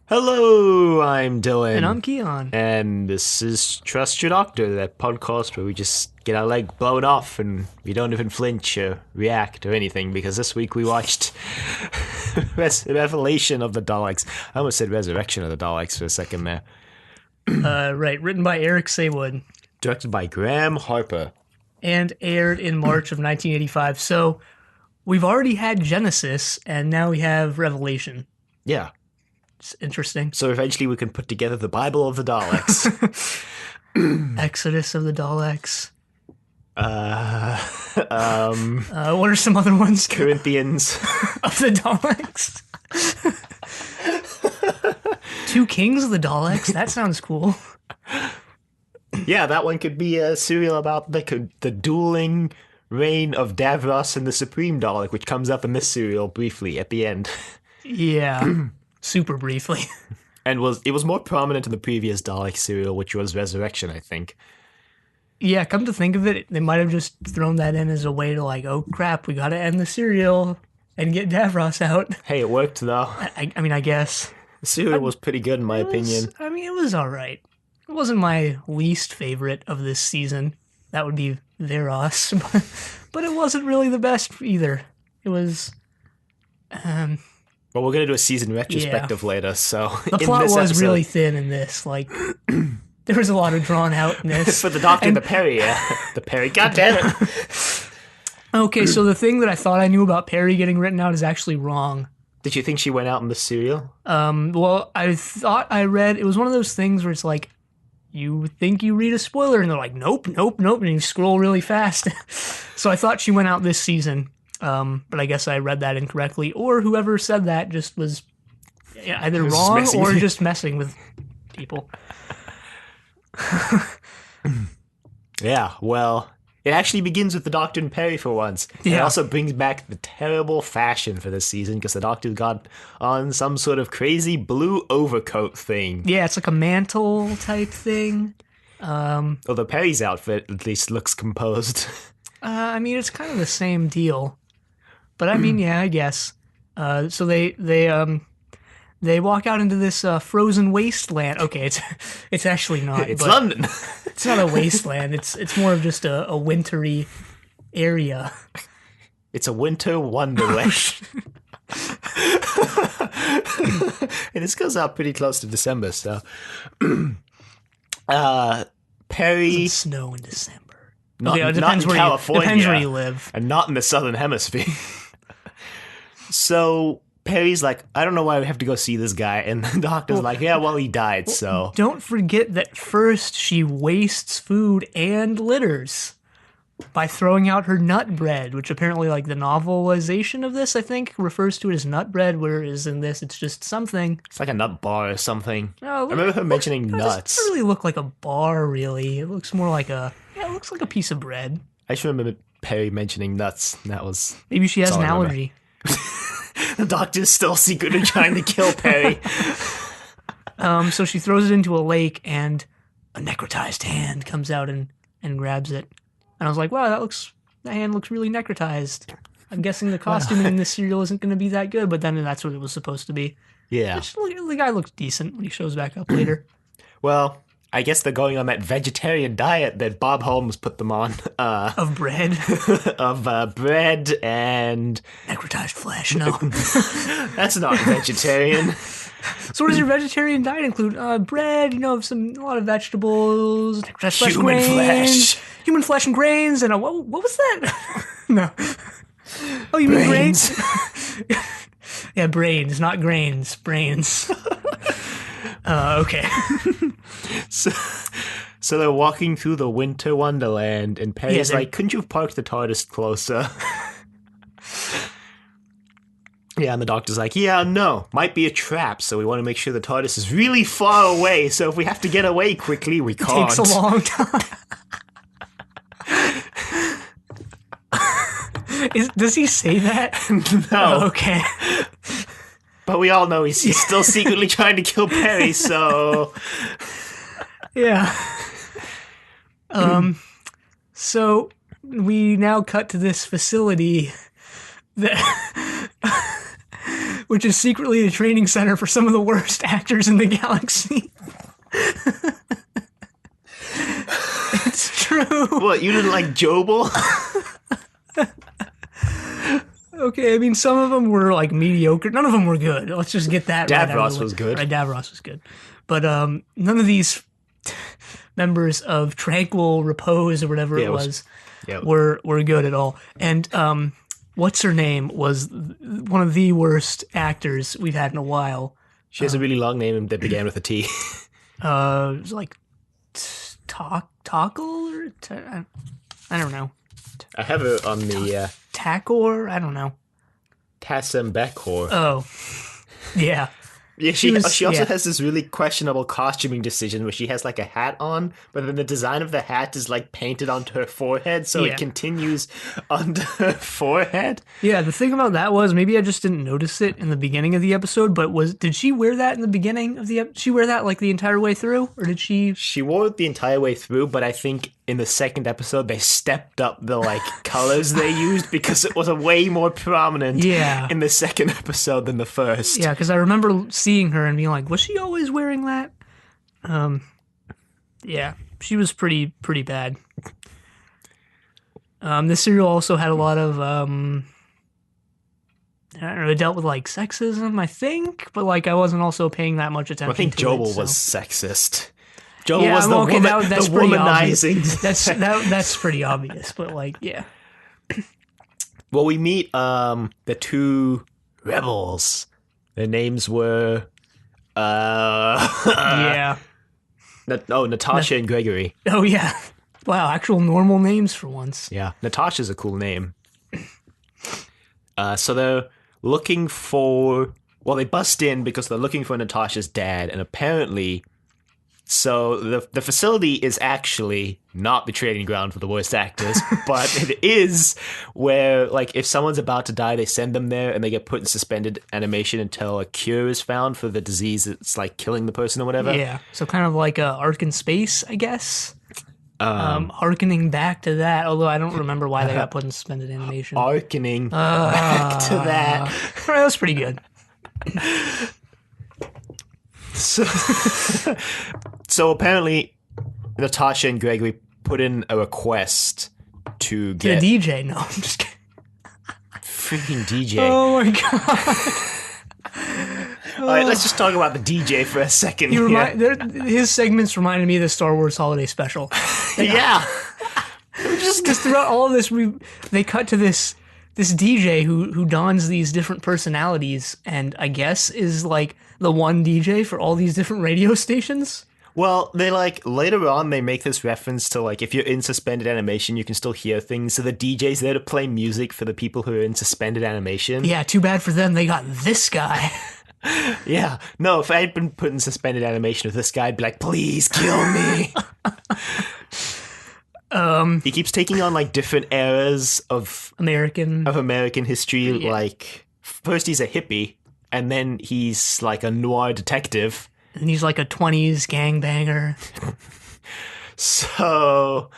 Hello, I'm Dylan. And I'm Keon. And this is Trust Your Doctor, that podcast where we just get our leg blown off and we don't even flinch or react or anything, because this week we watched Revelation of the Daleks. I almost said Resurrection of the Daleks for a second there. Right, written by Eric Saward. Directed by Graham Harper. And aired in March of 1985. So we've already had Genesis, and now we have Revelation. Yeah. It's interesting. So eventually we can put together the Bible of the Daleks. Exodus of the Daleks. What What are some other ones? Corinthians. Of the Daleks. Two Kings of the Daleks? That sounds cool. Yeah, that one could be a serial about the dueling reign of Davros and the Supreme Dalek, which comes up in this serial briefly at the end. Yeah. Super briefly. And it was more prominent in the previous Dalek serial, which was Resurrection, I think. Yeah, come to think of it, they might have just thrown that in as a way to oh crap, we gotta end the serial and get Davros out. Hey, it worked though. I mean, I guess. The serial was pretty good in my opinion. It was alright. It wasn't my least favorite of this season. That would be Veros. But it wasn't really the best either. It was... Well, we're going to do a season retrospective later, so... The plot was really thin in this. There was a lot of drawn out in this. For the Doctor and the Perry, yeah. The Perry, goddamn it! Okay, so the thing that I thought I knew about Perry getting written out is actually wrong. Did you think she went out in the serial? Well, I thought I read... It was one of those things where it's like, you think you read a spoiler, and they're like, nope, nope, nope, and you scroll really fast. So I thought she went out this season. But I guess I read that incorrectly, or whoever said that just was either wrong or just messing with people. Yeah, well, it actually begins with the Doctor and Perry for once. Yeah. It also brings back the terrible fashion for this season, because the Doctor's got on some sort of crazy blue overcoat thing. Yeah, it's like a mantle type thing. Although Perry's outfit at least looks composed. It's kind of the same deal. But yeah, I guess. So they walk out into this frozen wasteland. Okay, it's actually not. It's London. It's not a wasteland. It's more of just a wintry area. It's a winter wonderland. And this goes out pretty close to December, so Perry. It doesn't snow in December. Not, it not in California. Depends where you live. And not in the Southern Hemisphere. So Perry's like, I don't know why we have to go see this guy. And the Doctor's like, yeah, well, he died, so. Don't forget that first she wastes food and litters by throwing out her nut bread, which apparently, the novelization of this, I think, refers to it as nut bread, whereas in this, it's just something. It's like a nut bar or something. Oh, I remember her mentioning nuts. It doesn't really look like a bar, really. It looks more like it looks like a piece of bread. I just remember Perry mentioning nuts. That was... Maybe she has an allergy. The Doctor's still secretly trying to kill Perry. So she throws it into a lake, and a necrotized hand comes out and grabs it. And I was like, wow, that hand looks really necrotized. I'm guessing the costume in this serial isn't going to be that good, but then that's what it was supposed to be. Yeah. The guy looks decent when he shows back up later. Well, I guess they're going on that vegetarian diet that Bob Holmes put them on. Of bread? Of bread and... necrotized flesh, no. That's not vegetarian. So what does your vegetarian diet include? Bread, a lot of vegetables, necrotized flesh, grains, human flesh and grains, and what was that? No. Oh, you mean grains? Yeah, brains, not grains. Brains. Okay. So they're walking through the winter wonderland, and Perry's like, couldn't you have parked the TARDIS closer? Yeah, and the Doctor's like, yeah, no, might be a trap, so we want to make sure the TARDIS is really far away, so if we have to get away quickly, we can't. It takes a long time. Does he say that? No. Oh, okay. But we all know he's still secretly trying to kill Perry, so... Yeah. So we now cut to this facility that which is secretly a training center for some of the worst actors in the galaxy. It's true. What, you didn't like Jobel? Okay, I mean, some of them were like mediocre. None of them were good. Let's just get that right. Davros was good. Right, Davros was good. But none of these members of Tranquil Repose or whatever it was were good at all. And what's her name was one of the worst actors we've had in a while. She has a really long name that began with a T. It was like Tockle or I don't know. I have it on the Takor? I don't know. Tassembekor. Oh, yeah. Yeah, she also has this really questionable costuming decision where she has like a hat on, but then the design of the hat is like painted onto her forehead, so it continues under her forehead. Yeah, the thing about that was maybe I just didn't notice it in the beginning of the episode, but did she wear that in the beginning of the she wear that like the entire way through, or did she? She wore it the entire way through, but I think in the second episode they stepped up the like colors they used because it was a way more prominent in the second episode than the first. Yeah, because I remember seeing her and being like, was she always wearing that? Yeah, she was pretty bad. This serial also had a lot of I don't know, it dealt with like sexism, I think, but like I wasn't also paying that much attention. I think to Jobel it, so. was sexist. Jobel was the that's the womanizing. That's pretty obvious, but like, yeah. Well, we meet the two rebels. Their names were Natasha and Gregory. Oh yeah. Wow, actual normal names for once. Yeah, Natasha's a cool name. So they're looking for... Well, they bust in because they're looking for Natasha's dad, and apparently... So the facility is actually not the training ground for the worst actors, but it is where, like, if someone's about to die, they send them there and they get put in suspended animation until a cure is found for the disease that's, like, killing the person or whatever. Yeah, so kind of like Ark in Space, I guess. Harkening back to that, although I don't remember why they got put in suspended animation. Harkening back to that. That was pretty good. So apparently, Natasha and Gregory put in a request to get... The DJ? No, I'm just kidding. Freaking DJ. Oh my god. All right, let's just talk about the DJ for a second. His segments reminded me of the Star Wars Holiday Special. Yeah. Just because throughout all of this, they cut to this DJ who dons these different personalities and I guess is like the one DJ for all these different radio stations. Well, they like later on they make this reference to like if you're in suspended animation, you can still hear things. So the DJ's there to play music for the people who are in suspended animation. Yeah, too bad for them. They got this guy. Yeah. No, if I had been put in suspended animation with this guy, I'd be like, please kill me. He keeps taking on like different eras of American history. Yeah. Like first he's a hippie, and then he's like a noir detective, and he's like a 20s gangbanger. So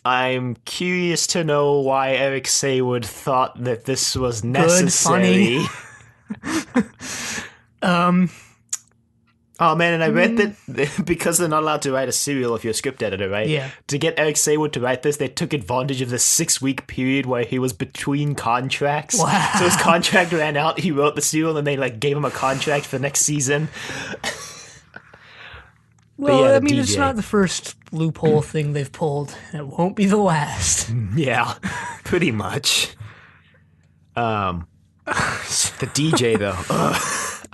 I'm curious to know why Eric Saward thought that this was necessary. Good, funny. Oh man, and I read that because they're not allowed to write a serial if you're a script editor, right? Yeah. To get Eric Saward to write this, they took advantage of the 6-week period where he was between contracts. Wow. So his contract ran out, he wrote the serial, and they like gave him a contract for the next season. Well, yeah, I mean, it's not the first loophole thing they've pulled. It won't be the last. Yeah, pretty much. The DJ, though.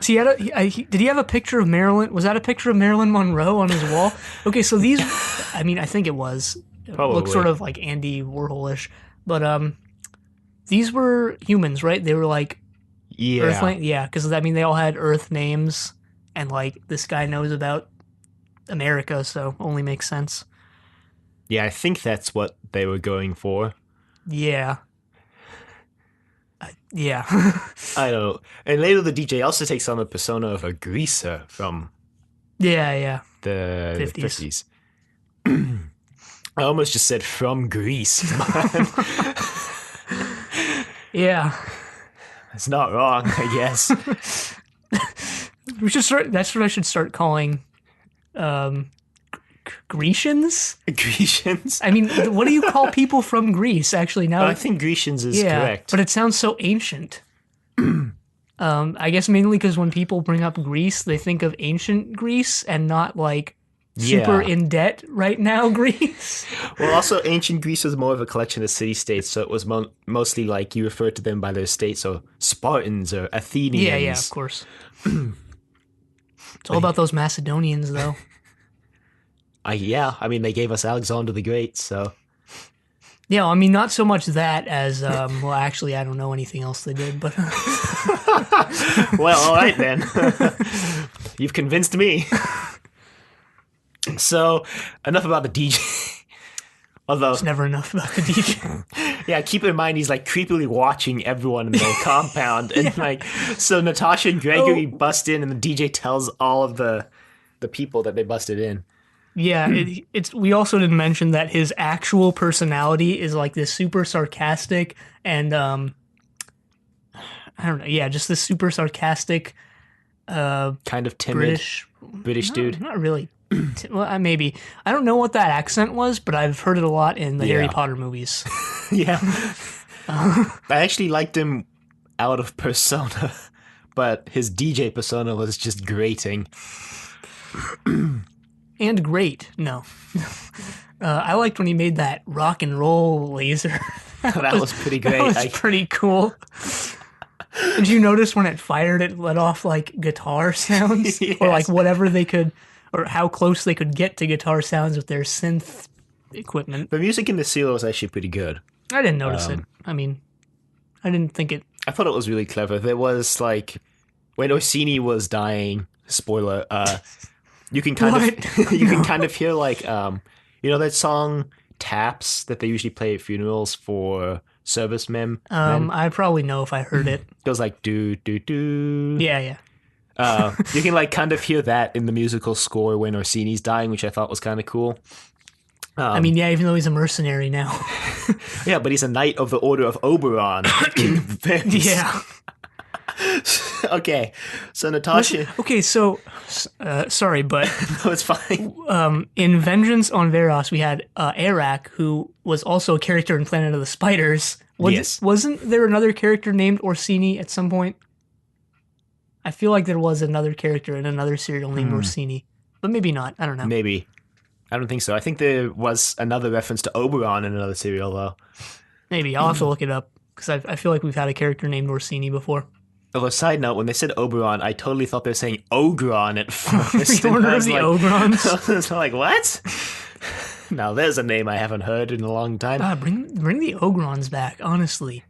So did he have a picture of Marilyn? Was that a picture of Marilyn Monroe on his wall? Okay, so these, I mean, I think it was. Probably. It looked sort of like Andy Warhol-ish. But these were humans, right? They were like... Yeah. Earth, yeah, because, I mean, they all had Earth names. And, like, this guy knows about America, so only makes sense. Yeah, I think that's what they were going for. Yeah. Yeah. I don't know. And later the DJ also takes on the persona of a greaser from the 50s. I almost just said from Greece. Yeah. It's not wrong, I guess. We should start. That's what I should start calling Grecians. Grecians? I mean, what do you call people from Greece? Actually, now I think Grecians is correct. But it sounds so ancient. I guess mainly because when people bring up Greece, they think of ancient Greece and not like super in debt right now Greece. Well, also ancient Greece was more of a collection of city-states, so it was mostly like you refer to them by their states, so Spartans or Athenians. Yeah, of course. It's all about those Macedonians, though. I mean, they gave us Alexander the Great, so... Yeah, I mean, not so much that as, well, actually, I don't know anything else they did, but... Well, all right, then. You've convinced me. So, enough about the DJ. Although... It's never enough about the DJ. Yeah, keep in mind, he's, like, creepily watching everyone in their compound, and, like, so Natasha and Gregory bust in, and the DJ tells all of the people that they busted in. Yeah, it's. We also didn't mention that his actual personality is like this super sarcastic and I don't know. Yeah, just this super sarcastic, kind of timid British dude. Not really. Well, maybe I don't know what that accent was, but I've heard it a lot in the Harry Potter movies. Yeah, I actually liked him out of persona, but his DJ persona was just grating. And great. No. I liked when he made that rock and roll laser. That was pretty great. That was pretty cool. Did you notice when it fired, it let off like guitar sounds? Yes. Or like whatever they could, or how close they could get to guitar sounds with their synth equipment. The music in the serial was actually pretty good. I didn't notice it. I mean, I didn't think it... I thought it was really clever. There was like, when Orsini was dying, spoiler, you can kind of hear like you know that song Taps that they usually play at funerals for servicemen. I probably know if I heard it. It goes like do do do. Yeah. You can like kind of hear that in the musical score when Orsini's dying, which I thought was kind of cool. I mean, yeah, even though he's a mercenary now. Yeah, but he's a knight of the Order of Oberon, King of Binks. Yeah. Okay, so Natasha... Okay, so, sorry, but... No, it's fine. In Vengeance on Veros, we had Eric, who was also a character in Planet of the Spiders. Yes. Wasn't there another character named Orsini at some point? I feel like there was another character in another serial named Orsini, but maybe not. I don't know. Maybe. I don't think so. I think there was another reference to Oberon in another serial, though. Maybe. I'll have to look it up, because I feel like we've had a character named Orsini before. Although, side note, when they said Oberon, I totally thought they were saying Ogron at first. The Order of the Ogrons? I was like, what? Now, there's a name I haven't heard in a long time. Bring the Ogrons back, honestly.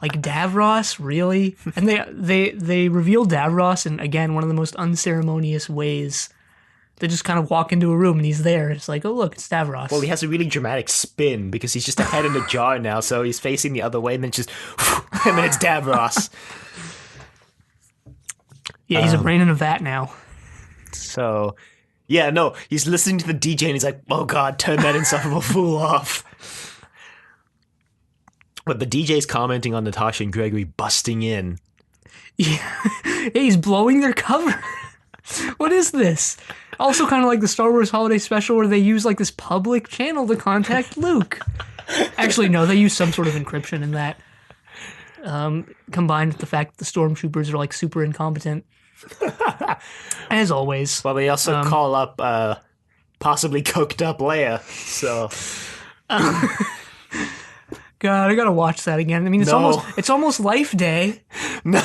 Like Davros, really? And they revealed Davros in, again, one of the most unceremonious ways. They just kind of walk into a room and he's there. It's like, oh, look, it's Davros. Well, he has a really dramatic spin because he's just a head in a jar now, so he's facing the other way and then just, and then it's Davros. Yeah, he's a brain in a vat now. So, yeah, no, he's listening to the DJ and he's like, oh god, turn that insufferable fool off. But the DJ's commenting on Natasha and Gregory busting in. Yeah, he's blowing their cover. What is this? Also kind of like the Star Wars Holiday Special where they use like this public channel to contact Luke. Actually, no, they use some sort of encryption in that. Combined with the fact that the stormtroopers are like super incompetent. As always. Well, they also call up possibly coked up Leia, so... God, I gotta watch that again. I mean, it's almost Life Day. No!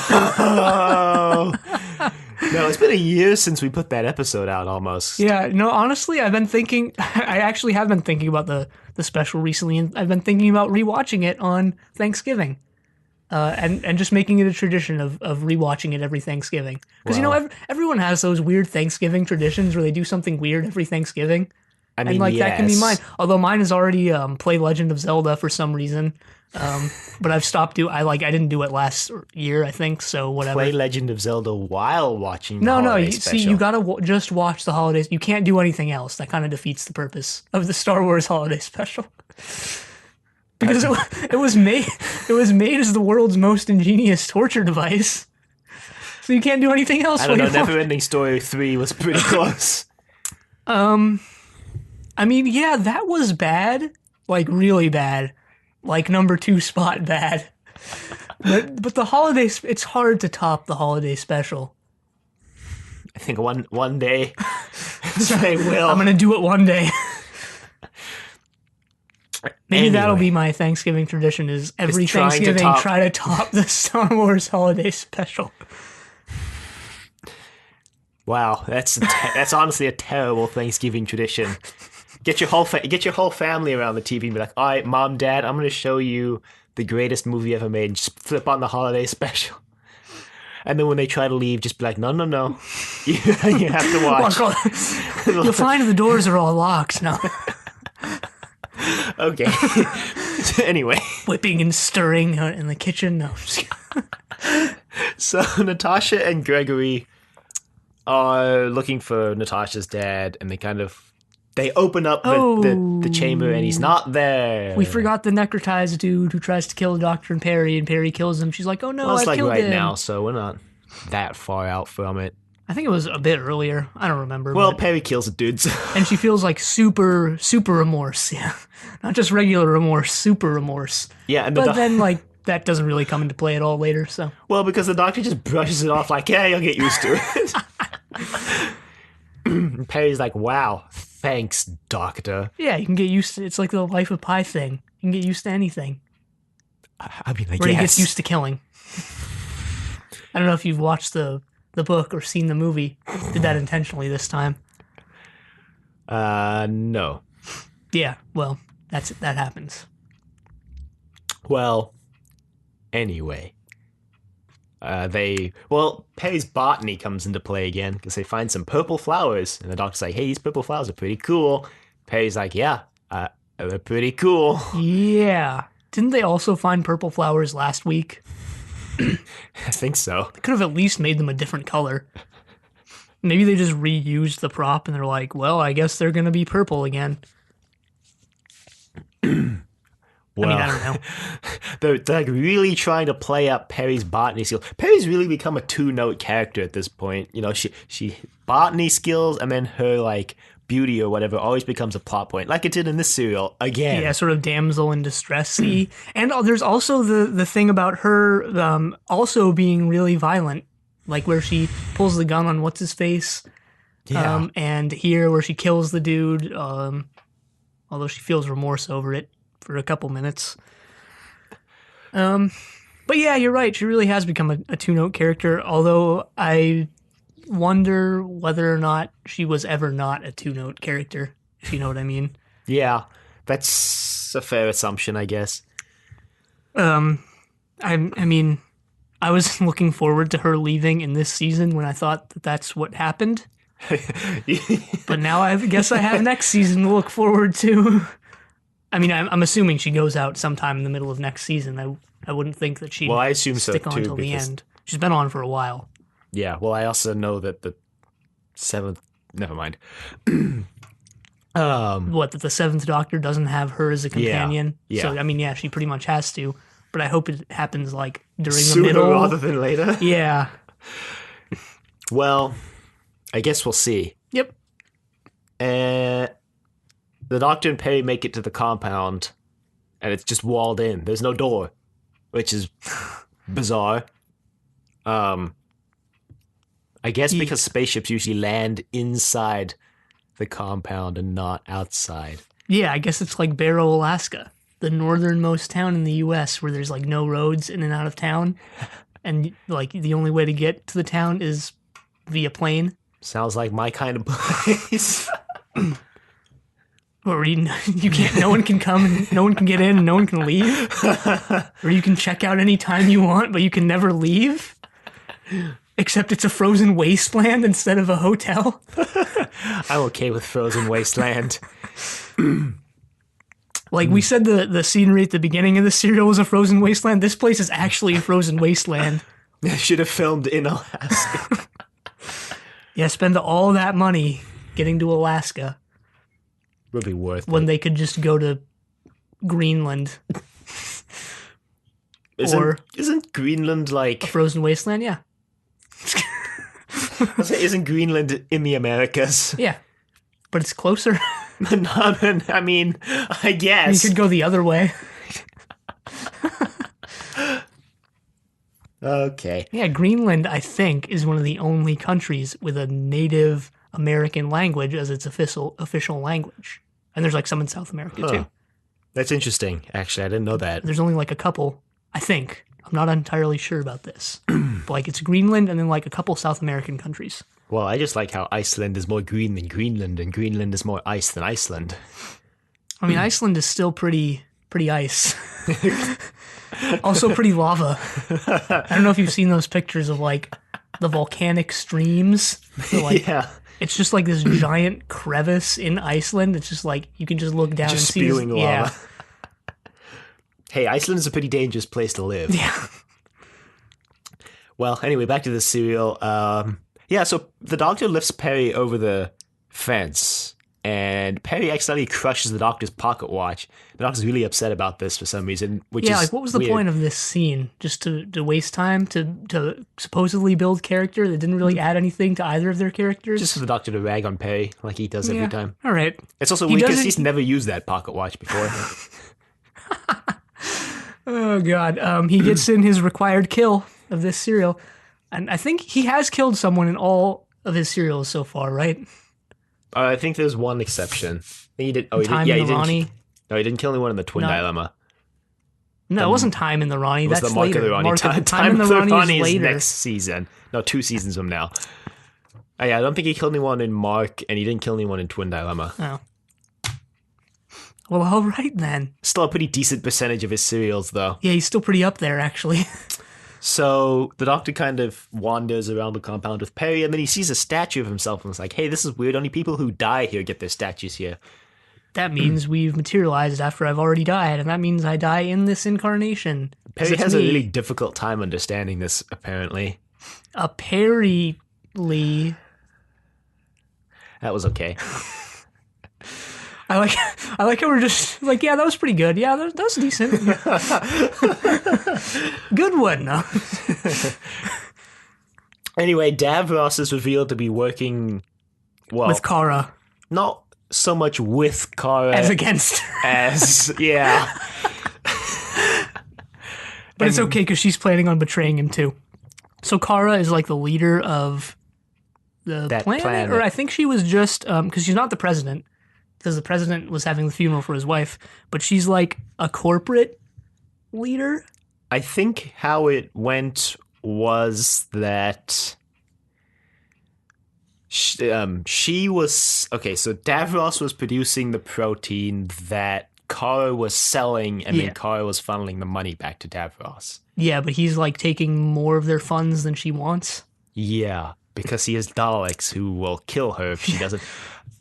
No, it's been a year since we put that episode out, almost. Yeah, no, honestly, I've been thinking... I actually have been thinking about the special recently, and I've been thinking about rewatching it on Thanksgiving. And just making it a tradition of rewatching it every Thanksgiving. Because, you know, everyone has those weird Thanksgiving traditions where they do something weird every Thanksgiving. I mean, and, like, that can be mine. Although mine is already play Legend of Zelda for some reason. But I've stopped I didn't do it last year, I think, so whatever. Play Legend of Zelda while watching the holiday special. See, you gotta just watch the holidays. You can't do anything else. That kind of defeats the purpose of the Star Wars holiday special. because it was made as the world's most ingenious torture device. So you can't do anything else. I don't know. Neverending Story 3 was pretty close. I mean, yeah, that was bad, like really bad, like number 2 spot bad. But the holiday, it's hard to top the holiday special. I think one day they will. I'm gonna do it one day. Maybe Anyway. that'll be my Thanksgiving tradition: is every Is trying to Thanksgiving top- try to top the Star Wars holiday special. Wow, that's honestly a terrible Thanksgiving tradition. Get your whole family around the TV and be like, all right, Mom, Dad, I'm going to show you the greatest movie ever made. Just flip on the holiday special. And then when they try to leave, just be like, no. You have to watch. You'll find the doors are all locked now. Okay. Anyway. Whipping and stirring in the kitchen. No. So Natasha and Gregory are looking for Natasha's dad, and they open up the chamber, and he's not there. We forgot the necrotized dude who tries to kill the Doctor and Perry kills him. She's like, oh no, Well, it's I like killed right him. now, so we're not that far out from it. I think it was a bit earlier. I don't remember. Well, but- Perry kills a dude. So. and she feels like super remorse. Yeah. Not just regular remorse, super remorse. Yeah, and But then, like, that doesn't really come into play at all later, so. Well, because the Doctor just brushes it off like, yeah, you'll get used to it. And Perry's like, wow, thanks, Doctor. Yeah, you can get used to it. It's like the Life of Pi thing. You can get used to anything. I mean, I Where he guess. gets used to killing. I don't know if you've watched the book or seen the movie. Did that intentionally this time. No. Yeah, well, that happens. Well, anyway. Perry's botany comes into play again because they find some purple flowers, and the Doctor's like, hey, these purple flowers are pretty cool. Perry's like, yeah, they're pretty cool. Yeah. Didn't they also find purple flowers last week? I think so. They could have at least made them a different color. Maybe they just reused the prop and they're like, well, I guess they're going to be purple again. Well, I don't know. they're like really trying to play up Perry's botany skills. Perry's really become a 2-note character at this point. You know, she botany skills, and then her like beauty or whatever always becomes a plot point, like it did in this serial again. Yeah, sort of damsel in distress-y. And there's also the thing about her also being really violent, like where she pulls the gun on what's-his-face. Yeah. And here where she kills the dude, although she feels remorse over it for a couple minutes. But yeah, you're right. She really has become a 2-note character, although I wonder whether or not she was ever not a 2-note character, if you know what I mean. Yeah, that's a fair assumption, I guess. I mean, I was looking forward to her leaving in this season when I thought that's what happened. But now I guess I have next season to look forward to. I mean, I'm assuming she goes out sometime in the middle of next season. I wouldn't think that she'd I assume so stick on too, till the because- end. She's been on for a while. Yeah, well, I also know that the 7th... Never mind. What, that the 7th Doctor doesn't have her as a companion? yeah. So, I mean, yeah, she pretty much has to. But I hope it happens, like, during Sooner the middle. rather than later. Yeah. Well, I guess we'll see. Yep. The Doctor and Perry make it to the compound, and it's just walled in. There's no door, which is bizarre. I guess because spaceships usually land inside the compound and not outside. Yeah, I guess it's like Barrow, Alaska, the northernmost town in the U.S. where there's like no roads in and out of town, and like the only way to get to the town is via plane. Sounds like my kind of place. Or you can't. No one can come. No one can get in. And no one can leave. Or you can check out anytime you want, but you can never leave. Except it's a frozen wasteland instead of a hotel. I'm okay with frozen wasteland. Like we said, the scenery at the beginning of the serial was a frozen wasteland. This place is actually a frozen wasteland. I should have filmed in Alaska. Yeah, spend all that money getting to Alaska Would be worth when it. they could just go to Greenland Isn't Greenland like a frozen wasteland. Yeah. Isn't Greenland in the Americas? Yeah, but it's closer. I mean, I guess You could go the other way. Okay. Yeah, Greenland, I think, is one of the only countries with a Native American language as its official language. And there's like some in South America too. That's interesting. Actually, I didn't know that. There's only like a couple, I think. I'm not entirely sure about this. But like it's Greenland and then like a couple South American countries. Well, I just like how Iceland is more green than Greenland, and Greenland is more ice than Iceland. I mean, Iceland is still pretty ice. Also pretty lava. I don't know if you've seen those pictures of like the volcanic streams. Like, yeah. It's just like this giant crevice in Iceland. It's just like you can just look down Just and see spewing lava. Yeah. Hey, Iceland is a pretty dangerous place to live. Yeah. Well, anyway, back to the serial. Yeah, so the Doctor lifts Perry over the fence, and Perry accidentally crushes the Doctor's pocket watch. The Doctor's really upset about this for some reason, which is like what was the weird. point of this scene? Just to waste time to supposedly build character that didn't really add anything to either of their characters? Just for the Doctor to rag on Perry like he does every time. All right. It's also weird because he's never used that pocket watch before. Oh, God. He gets in his required kill of this serial. And I think he has killed someone in all of his serials so far, right? I think there's one exception. He did. Oh, Time in the Ronnie. No, he didn't kill anyone in the Twin Dilemma. No, it wasn't Time in the Ronnie. It was That's the Mark later. of the Ronnie. Time in the Ronnie is later. Next season. No, 2 seasons from now. Yeah, I don't think he killed anyone in Mark, and he didn't kill anyone in Twin Dilemma. Oh. Well, all right then. Still a pretty decent percentage of his serials, though. Yeah, he's still pretty up there, actually. So the Doctor kind of wanders around the compound with Perry, and then he sees a statue of himself and is like, hey, this is weird. Only people who die here get their statues here. That means we've materialized after I've already died, and that means I die in this incarnation. Perry has a really difficult time understanding this, apparently. Apparently. That was okay. I like how we're just like, yeah, that was pretty good. Yeah, that was decent. Good one. No? Anyway, Davros is revealed to be working, well, with Kara. Not so much with Kara as against her. As, yeah. But it's okay because she's planning on betraying him too. So Kara is like the leader of the planet, or I think she was just, because she's not the president. Because the president was having the funeral for his wife, but she's like a corporate leader. I think how it went was that she was okay. So Davros was producing the protein that Kara was selling, and then Kara was funneling the money back to Davros. Yeah, but he's like taking more of their funds than she wants. Yeah, because he has Daleks who will kill her if she doesn't.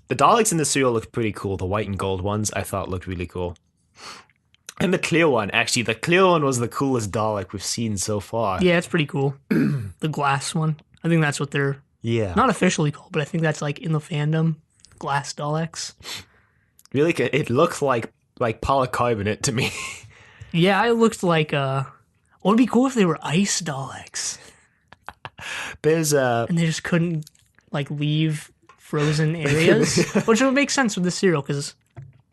The Daleks in the serial looked pretty cool. The white and gold ones I thought looked really cool. And the clear one, actually, the clear one was the coolest Dalek we've seen so far. Yeah, it's pretty cool. The glass one. I think that's what they're not officially called, but I think that's like in the fandom, glass Daleks. Really, it looked like polycarbonate to me. Yeah, it looked like it would be cool if they were ice Daleks. And they just couldn't like leave frozen areas, which would make sense with this serial because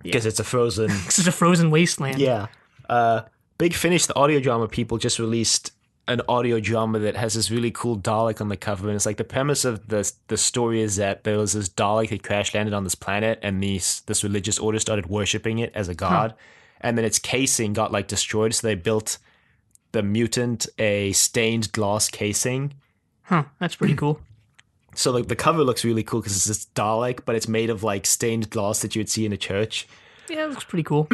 it's a frozen. It's a frozen wasteland. Yeah. Big Finish, the audio drama people, just released an audio drama that has this really cool Dalek on the cover, and it's like the premise of the story is that there was this Dalek that crash landed on this planet, and this religious order started worshipping it as a god, and then its casing got like destroyed, so they built the mutant a stained glass casing. That's pretty cool. So like the cover looks really cool because it's this Dalek, but it's made of like stained glass that you would see in a church. Yeah, it looks pretty cool.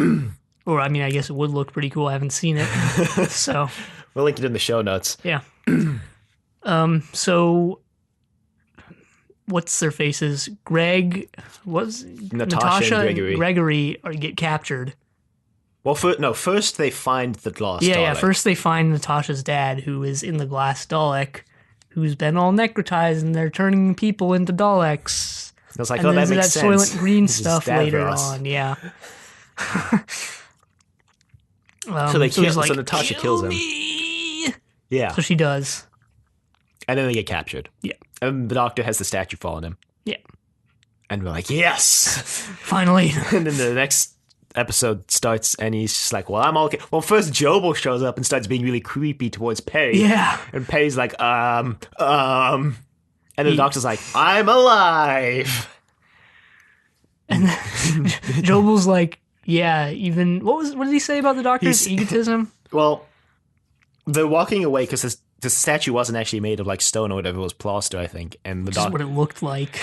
Or I mean, I guess it would look pretty cool. I haven't seen it, so we'll link it in the show notes. Yeah. So what's their faces? Natasha and Gregory get captured. Well, first they find the glass Dalek. Yeah, first they find Natasha's dad, who is in the glass Dalek, who's been all necrotized, and they're turning people into Daleks. I was like, and that makes sense. Soylent Green stuff later on, so they kill. Like, so Natasha kills him. Yeah. So she does. And then they get captured. Yeah. And the Doctor has the statue fall on him. Yeah. And we're like, yes! Finally. And then the next episode starts, and he's just like, well, I'm okay. Well, first Jobel shows up and starts being really creepy towards Perry. Yeah. And Perry's like, And the Doctor's like, I'm alive! And then Jobel's like, yeah, even... What did he say about the Doctor's egotism? Well, they're walking away because the statue wasn't actually made of like stone or whatever, it was plaster, I think. And the Doctor... what it looked like.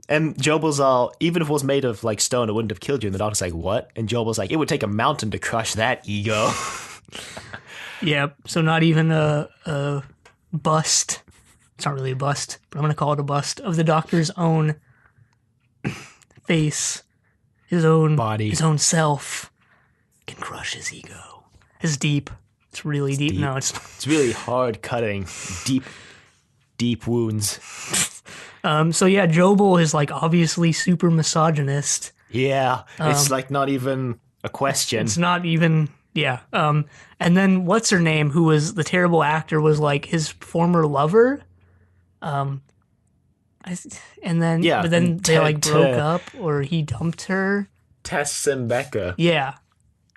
And Jobel's all, even if it was made of like stone, it wouldn't have killed you. And the Doctor's like, what? And Jobel's like, it would take a mountain to crush that ego. Yep. So not even a bust. It's not really a bust, but I'm going to call it a bust of the Doctor's own face, his own body, his own self can crush his ego. It's deep. It's really deep. No, it's really hard cutting, deep wounds. So yeah, Jobel is like obviously super misogynist. Yeah, it's like not even a question. It's not even, yeah. And then what's her name, who was the terrible actor, was like his former lover. And then, yeah, but then they like broke up, or he dumped her. Tess Sembeka. Yeah,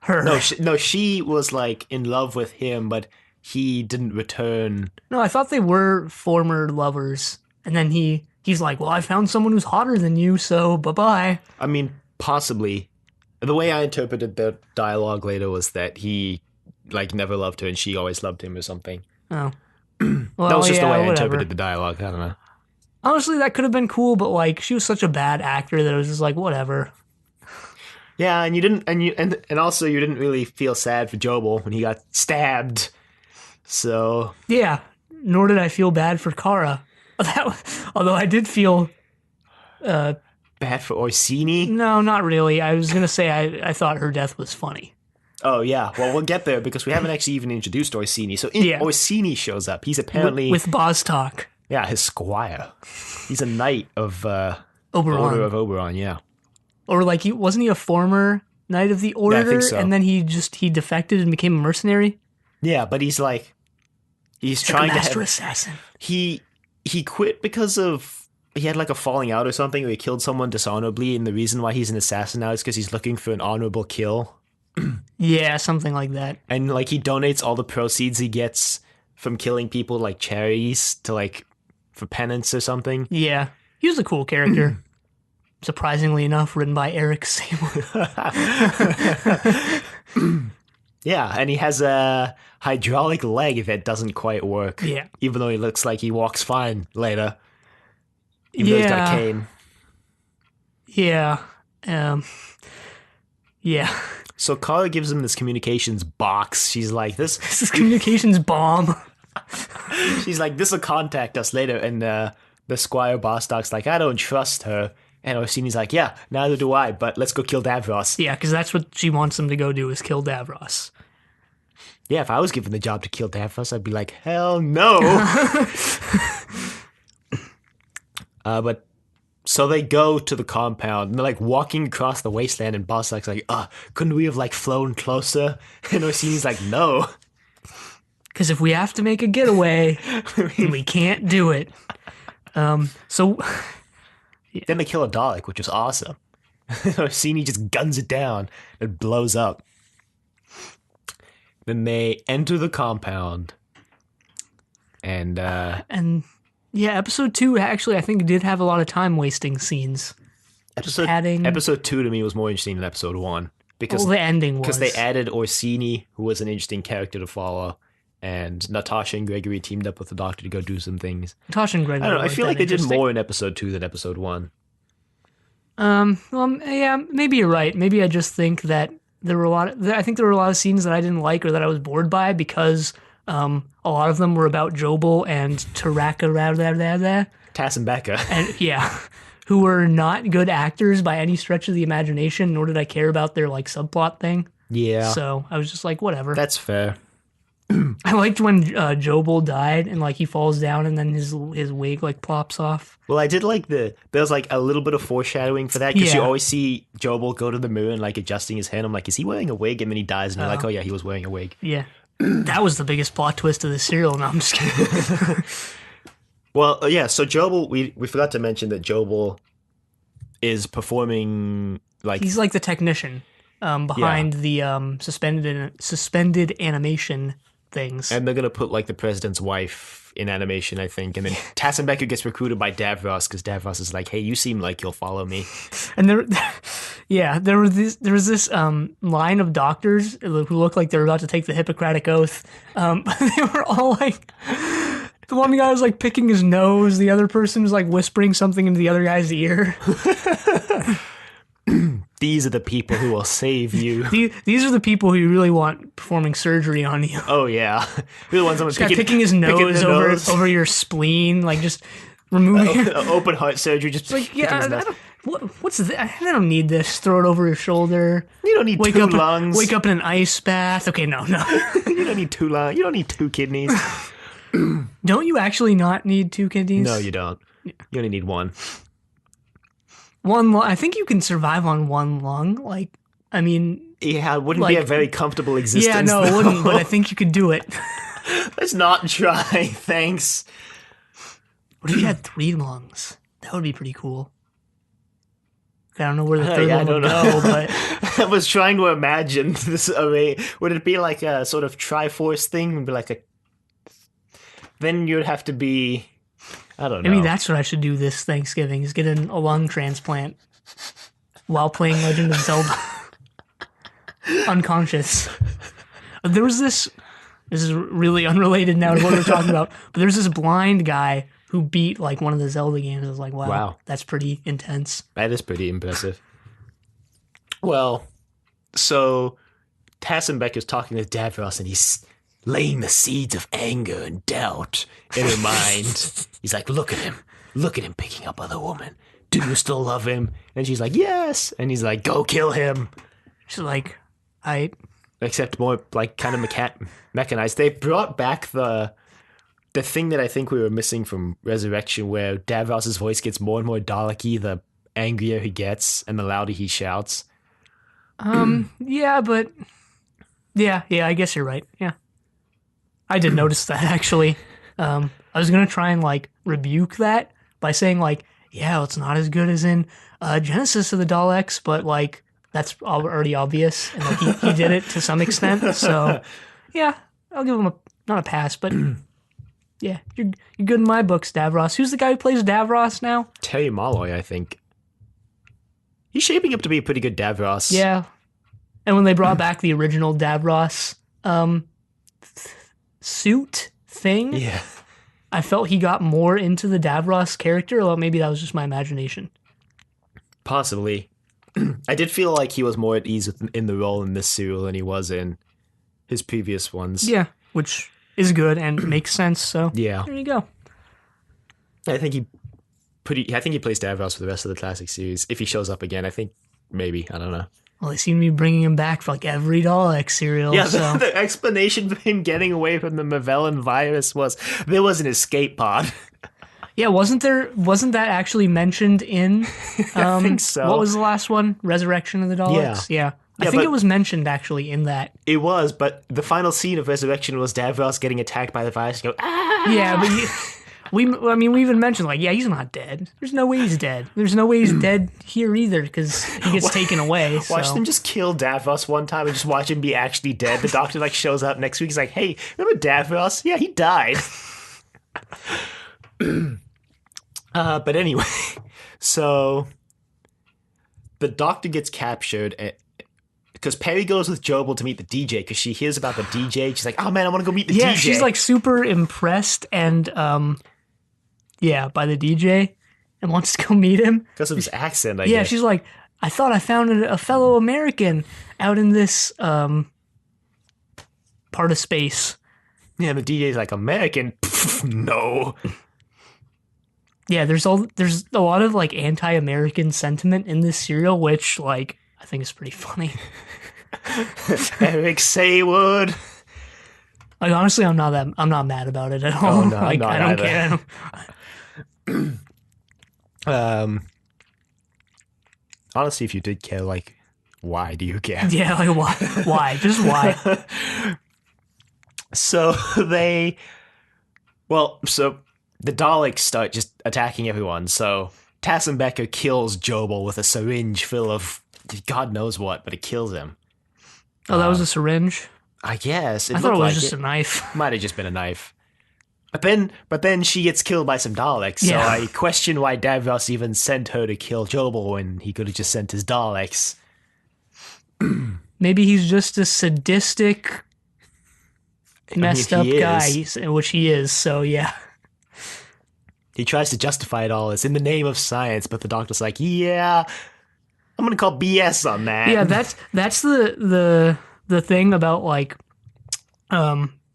her. No, she was like in love with him, but he didn't return. No, I thought they were former lovers, and then he's like, well, I found someone who's hotter than you, so bye-bye. I mean, possibly. The way I interpreted the dialogue later was that he like never loved her and she always loved him or something. Oh. Well, that was just the way I interpreted the dialogue. I don't know. Honestly, that could have been cool, but like she was such a bad actor that it was just like whatever. Yeah, and you didn't, and also you didn't really feel sad for Jobel when he got stabbed. So yeah, nor did I feel bad for Kara. Although I did feel bad for Orsini. No, not really. I was gonna say I thought her death was funny. Oh yeah, well we'll get there because we haven't actually even introduced Orsini. So Orsini shows up. He's apparently with Bostok. Yeah, his squire. He's a knight of Oberon. Order of Oberon. Yeah. Or like wasn't he a former knight of the Order? Yeah, I think so. And then he defected and became a mercenary. Yeah, but he's trying like a master assassin. He quit because of he had like a falling out or something, or he killed someone dishonorably, and the reason why he's an assassin now is because he's looking for an honorable kill. Yeah, something like that. And like he donates all the proceeds he gets from killing people like charities to like for penance or something. Yeah, he was a cool character. Surprisingly enough, written by Eric Saward. Yeah, and he has a hydraulic leg that doesn't quite work. Yeah. Even though he looks like he walks fine later. Even though he's got a cane. Yeah. Yeah. So Kara gives him this communications box. She's like, this is communications bomb. She's like, this will contact us later. And the Squire Bostok's like, I don't trust her. And Orsini's like, yeah, neither do I, but let's go kill Davros. Yeah, because that's what she wants them to go do, is kill Davros. Yeah, if I was given the job to kill Davros, I'd be like, hell no. But so they go to the compound, and they're like walking across the wasteland, and Bostok's like, couldn't we have like flown closer? And Orsini's like, no. Because if we have to make a getaway, then we can't do it. So... Yeah. Then they kill a Dalek, which is awesome. Orsini just guns it down. It blows up. Then they enter the compound. And yeah, episode 2 actually I think did have a lot of time wasting scenes. Episode 2 to me was more interesting than episode 1. Because the ending was. Because they added Orsini, who was an interesting character to follow. And Natasha and Gregory teamed up with the Doctor to go do some things. Natasha and Gregory. I don't know. I feel like they did more in episode 2 than episode 1. Well, yeah, maybe you're right. Maybe I just think that there were a lot of scenes that I didn't like or that I was bored by because a lot of them were about Jobel and Taraka Tass and Becca. And yeah, who were not good actors by any stretch of the imagination, nor did I care about their like subplot thing. Yeah. So I was just like, whatever. That's fair. I liked when Jobel died and like he falls down and then his wig like plops off. Well, I did like there's like a little bit of foreshadowing for that because you always see Jobel go to the mirror and like adjusting his head. I'm like, is he wearing a wig? And then he dies and you're like, oh yeah, he was wearing a wig. Yeah. That was the biggest plot twist of the serial. No, I'm just kidding. Well, yeah, so Jobel, we forgot to mention that Jobel is performing, like... He's like the technician behind the suspended animation things. And they're going to put, like, the president's wife in animation, I think. And then Tassenbecker gets recruited by Davros, because Davros is like, hey, you seem like you'll follow me. And there was this line of doctors who looked like they were about to take the Hippocratic Oath. But they were all like... The one guy was like picking his nose. The other person was like whispering something into the other guy's ear. These are the people who will save you. These are the people who you really want performing surgery on you. Oh, yeah. You're the ones someone's picking his nose over your spleen, like just removing open heart surgery. Just like, yeah, what's that? I don't need this. Throw it over your shoulder. You don't need two lungs. Wake up in an ice bath. Okay, no. You don't need 2 lungs. You don't need 2 kidneys. Don't you actually not need 2 kidneys? No, you don't. You only need 1. One lung. I think you can survive on 1 lung. Like, I mean... Yeah, it wouldn't be a very comfortable existence. Yeah, no, it wouldn't, but I think you could do it. Let's not try, thanks. What if you had 3 lungs? That would be pretty cool. I don't know where the third one would go, but... I was trying to imagine this array. Would it be like a sort of Triforce thing? Would it be like a... Then you'd have to be, I don't know. Maybe that's what I should do this Thanksgiving, is get a lung transplant while playing Legend of Zelda. Unconscious. There was this is really unrelated now to what we're talking about, but there's this blind guy who beat like one of the Zelda games. I was like, wow. That's pretty intense. That is pretty impressive. Well, so Tassenbeck talking to Davros, and he's laying the seeds of anger and doubt in her mind. He's like, look at him picking up other women. Do you still love him? And she's like, yes. And he's like, go kill him. She's like, except more like kind of mechanized. They brought back the thing that I think we were missing from Resurrection, where Davros's voice gets more and more Dalek-y the angrier he gets and the louder he shouts. Yeah, but yeah, I guess you're right. Yeah. I did notice that, actually. I was going to try and, like, rebuke that by saying, like, yeah, well, it's not as good as in Genesis of the Daleks, but, like, that's already obvious. And, like, he did it to some extent. So, yeah, I'll give him not a pass, but, yeah, you're good in my books, Davros. Who's the guy who plays Davros now? Terry Malloy, I think. He's shaping up to be a pretty good Davros. Yeah. And when they brought back the original Davros, suit thing, yeah, I felt he got more into the Davros character, or maybe that was just my imagination. Possibly. I did feel like he was more at ease in the role in this serial than he was in his previous ones. Yeah, which is good and makes sense, so yeah. There you go. I think he plays Davros for the rest of the classic series. If he shows up again, I think maybe. I don't know. Well, they seem to be bringing him back for like every Dalek serial. Yeah, so. The explanation for him getting away from the Magellan virus was there was an escape pod. Yeah, wasn't that actually mentioned in? I think so. What was the last one? Resurrection of the Daleks. Yeah. I think it was mentioned actually in that. It was, but the final scene of Resurrection was Davros getting attacked by the virus. And go, ah! Yeah, but we even mentioned, like, yeah, he's not dead. There's no way he's dead. There's no way he's dead here either, because he gets taken away. Watch them just kill Davros one time and just watch him be actually dead. The doctor, like, shows up next week. He's like, hey, remember Davros? Yeah, he died. But anyway, so the doctor gets captured because Perry goes with Jobel to meet the DJ because she hears about the DJ. She's like, oh, man, I want to go meet the DJ. Yeah, she's, like, super impressed and... by the DJ, and wants to go meet him. Because of his accent, I guess. Yeah, guess. she's like, I thought I found a fellow American out in this part of space. Yeah, the DJ's like, American? Pff, no. Yeah, there's a lot of, like, anti-American sentiment in this serial, which, like, I think is pretty funny. Eric Saward. Like, honestly, I'm not mad about it at all. Oh, no, like, I don't care. Honestly, if you did care, like, why do you care? Yeah, like, why? Just why? So so the Daleks start just attacking everyone. So Tassenbecker kills Jobel with a syringe full of God knows what, but it kills him. Oh, that was a syringe? I guess. I thought it was just a knife. Might have just been a knife. But then she gets killed by some Daleks, so Yeah. I question why Davros even sent her to kill Jobel when he could have just sent his Daleks. Maybe he's just a sadistic, messed up guy, which he is, so yeah. He tries to justify it all. It's in the name of science, but the Doctor's like, yeah, I'm gonna call BS on that. Yeah, that's the thing about, like,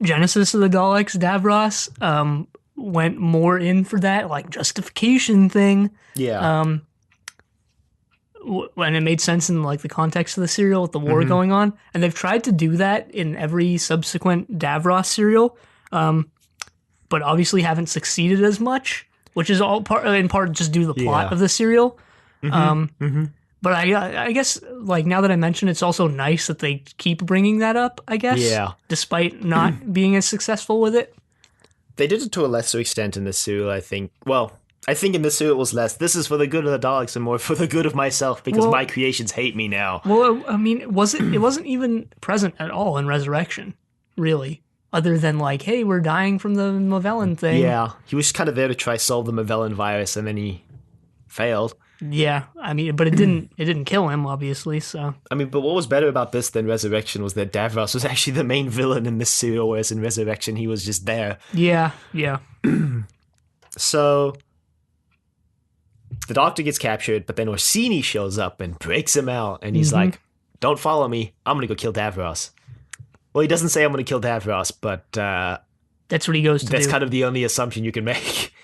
Genesis of the Daleks. Davros went more in for that, like, justification thing. Yeah. When it made sense in, like, the context of the serial with the war going on. And they've tried to do that in every subsequent Davros serial, but obviously haven't succeeded as much, which is all in part just due to the plot of the serial. But I guess, like, now that I mention it, it's also nice that they keep bringing that up, I guess. Yeah. Despite not being as successful with it. They did it to a lesser extent in this serial, I think. Well, I think in this serial it was less. This is for the good of the Daleks and more for the good of myself because my creations hate me now. Well, I mean, it wasn't even present at all in Resurrection, really. Other than, like, hey, we're dying from the Mavellan thing. Yeah. He was kind of there to try solve the Mavellan virus and then he failed. Yeah, I mean, but it didn't kill him, obviously, so. I mean, but what was better about this than Resurrection was that Davros was actually the main villain in this serial, whereas in Resurrection he was just there. Yeah. So, the Doctor gets captured, but then Orsini shows up and breaks him out, and he's like, don't follow me, I'm gonna go kill Davros. Well, he doesn't say I'm gonna kill Davros, but that's what he goes to do. That's kind of the only assumption you can make.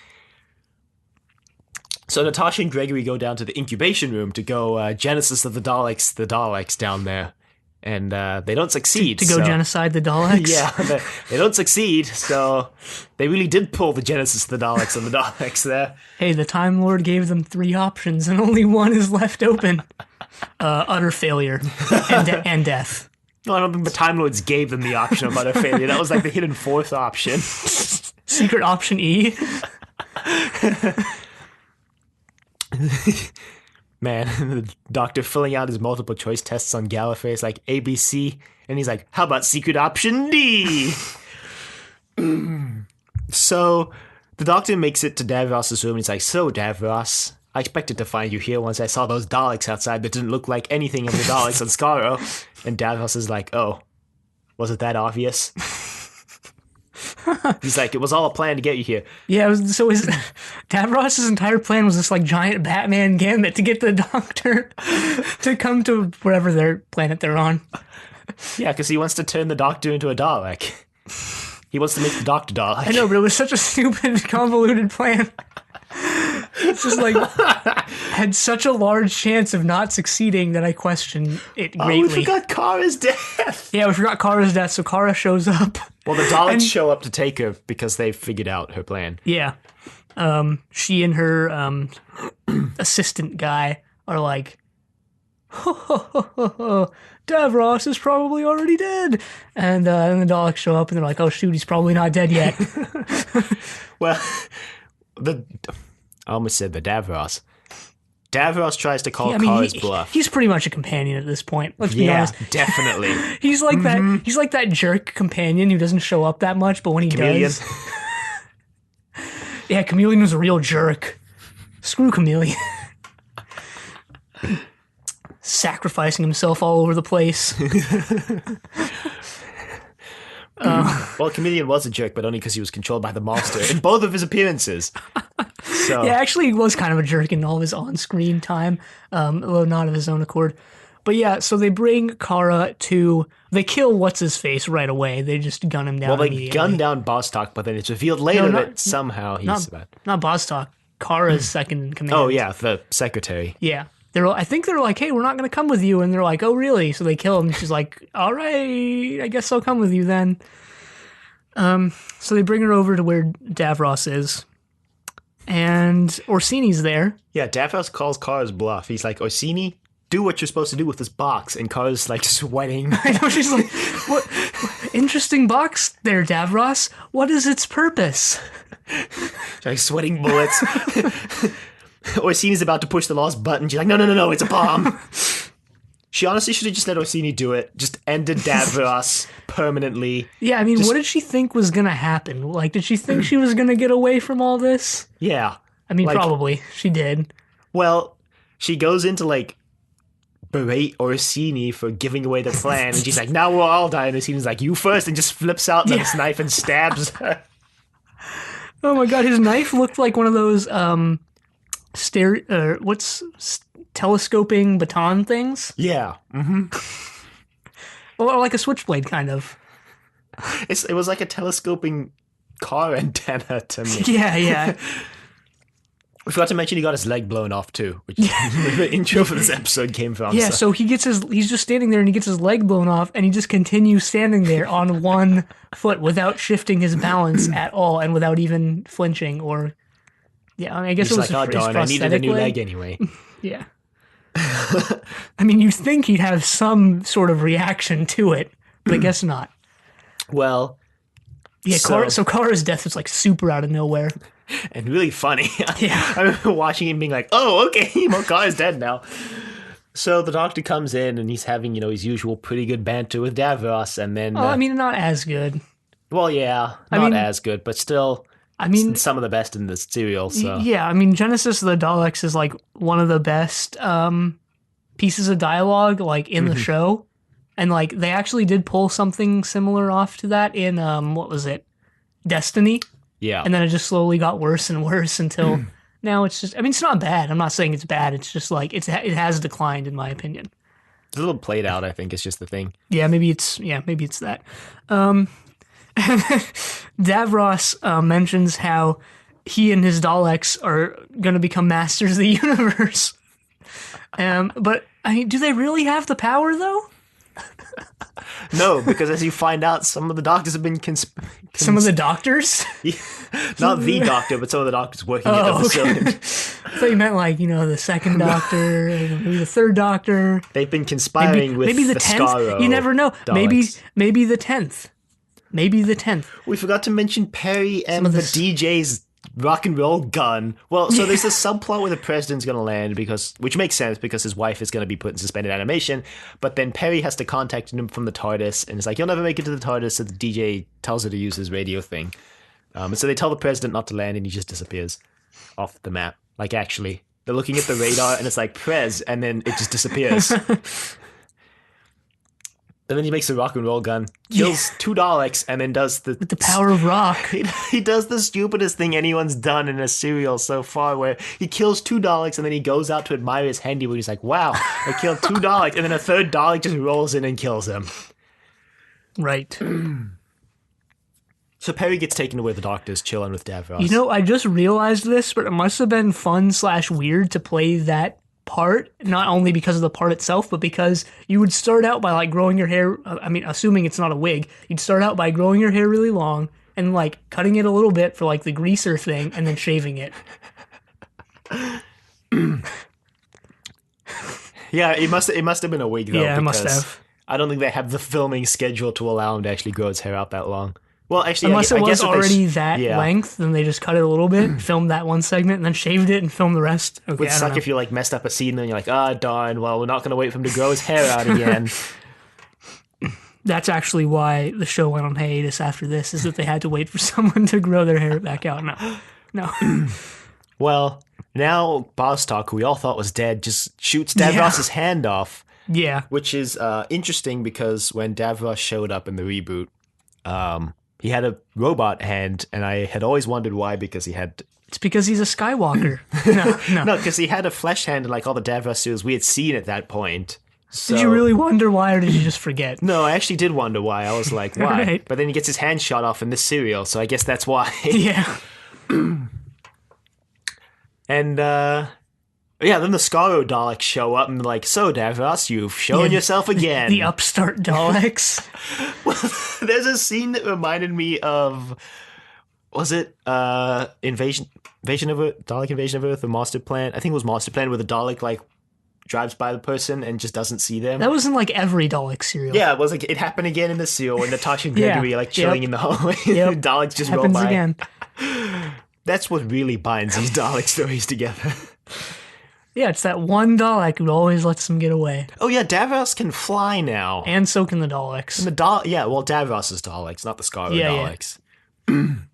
So Natasha and Gregory go down to the incubation room to go Genesis of the Daleks down there. And they don't succeed. To go genocide the Daleks? Yeah, they don't succeed, so they really did pull the Genesis of the Daleks on the Daleks there. Hey, the Time Lord gave them 3 options, and only one is left open. Utter failure and death. No, I don't think the Time Lords gave them the option of utter failure. That was like the hidden 4th option. Secret option E? Man, the Doctor filling out his multiple choice tests on Gallifrey is like ABC, and he's like, how about secret option D? So the Doctor makes it to Davros' room, and he's like, so Davros, I expected to find you here once I saw those Daleks outside that didn't look like anything of the Daleks on Skaro. And Davros is like, oh, was it that obvious? He's like, it was all a plan to get you here. Yeah, Davros' entire plan was this, like, giant Batman gambit to get the Doctor to come to wherever their planet they're on. Yeah, because he wants to turn the Doctor into a Dalek. He wants to make the Doctor Dalek. I know, but it was such a stupid, convoluted plan. It's just, like, had such a large chance of not succeeding that I question it greatly. Oh, we forgot Kara's death. Yeah, we forgot Kara's death, so Kara shows up. Well, the Daleks show up to take her because they've figured out her plan. Yeah. She and her assistant guy are like, Davros is probably already dead. And then the Daleks show up and they're like, oh shoot, he's probably not dead yet. Well, I almost said the Davros. Davros tries to call Kara's bluff. He's pretty much a companion at this point. Let's be honest. Definitely. He's like that. He's like that jerk companion who doesn't show up that much, but when he does, yeah, Chameleon was a real jerk. Screw Chameleon. Sacrificing himself all over the place. Well, Chameleon was a jerk, but only because he was controlled by the monster in both of his appearances. So. Yeah, actually, he was kind of a jerk in all of his on-screen time, although not of his own accord. But yeah, so they bring Kara to... They kill What's-His-Face right away. They just gun him down immediately. Gun down Bostock, but then it's revealed later that somehow he's... Not Bostock. Kara's second in command. Oh, yeah, the secretary. Yeah. I think they're like, hey, we're not going to come with you. And they're like, oh, really? So they kill him. She's like, all right, I guess I'll come with you then. So they bring her over to where Davros is. And Orsini's there. Yeah, Davros calls Kara's bluff. He's like, Orsini, do what you're supposed to do with this box. And Kara's like sweating. I know, she's like, what? Interesting box there, Davros. What is its purpose? She's like sweating bullets. Orsini's about to push the last button. She's like, no, it's a bomb. She honestly should have just let Orsini do it. Just ended Davros permanently. Yeah, I mean, what did she think was going to happen? Like, did she think she was going to get away from all this? Yeah. I mean, probably. She did. Well, she goes into, like, berate Orsini for giving away the plan. And she's like, now we'll all die. And Orsini's like, you first. And just flips out this knife and stabs her. Oh, my God. His knife looked like one of those, telescoping baton things? Yeah. Mm-hmm. Or like a switchblade, kind of. It was like a telescoping car antenna to me. Yeah. We forgot to mention he got his leg blown off too, which is where the intro for this episode came from. Yeah, so he's just standing there and he gets his leg blown off and he just continues standing there on one foot without shifting his balance at all and without even flinching or... Yeah, I mean, I guess he's it was like, oh darn, I needed a new leg anyway. Yeah. I mean, you'd think he'd have some sort of reaction to it, but I guess not. Well, yeah. So Kara's death was like super out of nowhere and really funny. Yeah, I remember watching him being like, "Oh, okay, Kara's dead now." So the doctor comes in and he's having his usual pretty good banter with Davros, and then I mean, not as good. Well, yeah, not as good, but still. I mean, some of the best in this serial. So yeah, I mean, Genesis of the Daleks is like one of the best pieces of dialogue like in the show, and like they actually did pull something similar off to that in what was it, Destiny? Yeah, and then it just slowly got worse and worse until now. It's just, I mean, it's not bad. I'm not saying it's bad. It's just like it has declined in my opinion. It's a little played out. I think it's just the thing. Yeah, maybe it's that. Davros mentions how he and his Daleks are going to become masters of the universe. But I mean, do they really have the power, though? No, because as you find out, some of the doctors have been some of the doctors? Not the doctor, but some of the doctors working at the facility. Okay. I thought you meant like, the second doctor, maybe the third doctor. They've been conspiring with maybe the 10th. You never know. Daleks. Maybe the 10th. Maybe the 10th. We forgot to mention Perry and the DJ's rock and roll gun. Well, so there's a subplot where the president's going to land, which makes sense because his wife is going to be put in suspended animation, but then Perry has to contact him from the TARDIS, and it's like, you'll never make it to the TARDIS, so the DJ tells her to use his radio thing. And so they tell the president not to land, and he just disappears off the map. Like, actually, they're looking at the radar, and it's like, Prez, and then it just disappears. And then he makes a rock and roll gun, kills two Daleks, and then does with the power of rock. He does the stupidest thing anyone's done in a serial so far, where he kills two Daleks, and then he goes out to admire his handiwork. He's like, "Wow, I killed two Daleks," and then a third Dalek just rolls in and kills him. Right. So Perry gets taken away. The doctor's chilling with Davros. I just realized this, but it must have been fun/weird to play that part, not only because of the part itself, but because you would start out by like growing your hair. I mean, assuming it's not a wig, you'd start out by growing your hair really long and like cutting it a little bit for like the greaser thing, and then shaving it. Yeah, it must have been a wig though. Yeah, it must have. I don't think they have the filming schedule to allow him to actually grow his hair out that long. Well, actually, unless it was already that yeah. length, then they just cut it a little bit, filmed that one segment, and then shaved it and filmed the rest. Okay, would suck if you like messed up a scene, and then you're like, darn. Well, we're not going to wait for him to grow his hair out again. That's actually why the show went on hiatus after this, is that they had to wait for someone to grow their hair back out. No. Well, now Bostock, who we all thought was dead, just shoots Davros's hand off. Yeah. Which is interesting because when Davros showed up in the reboot, he had a robot hand, and I had always wondered why, because he had... It's because he's a Skywalker. No. No, because he had a flesh hand in like all the Davros series we had seen at that point. So... Did you really wonder why, or did you just forget? No, I actually did wonder why. I was like, why? Right. But then he gets his hand shot off in this serial, so I guess that's why. Yeah. And, then the Skaro Daleks show up and like, so Davros, you've shown yourself again. The upstart Daleks. Well, there's a scene that reminded me of, was it Invasion of Earth, Dalek Invasion of Earth, or Master Plan? I think it was Master Plan, where the Dalek like drives by the person and just doesn't see them. That was in like every Dalek serial. Yeah, it was like it happened again in the serial when Natasha and Gregory are like chilling in the hallway. Daleks just roll by. Again. That's what really binds these Dalek stories together. Yeah, it's that one Dalek who always lets them get away. Oh yeah, Davros can fly now. And so can the Daleks. And Davros is Daleks, not the Scarlet Daleks.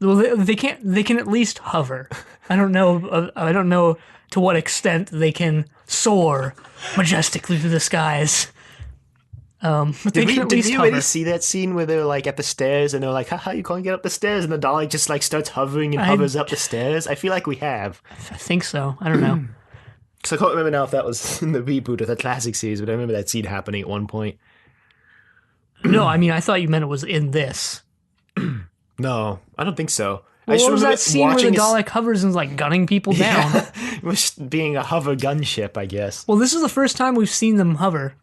Well, they can't. They can at least hover. I don't know to what extent they can soar majestically through the skies. But they can at least did you hover. really see that scene where they're like at the stairs and they're like, haha, you can't get up the stairs, and the Dalek just like starts hovering and hovers up the stairs? I feel like we have. I think so. I don't know. Because I can't remember now if that was in the reboot or the classic series, but I remember that scene happening at one point. No, I mean, I thought you meant it was in this. No, I don't think so. Well, what was that scene where the Dalek hovers and is like gunning people down? It was being a hover gunship, I guess. Well, this is the first time we've seen them hover.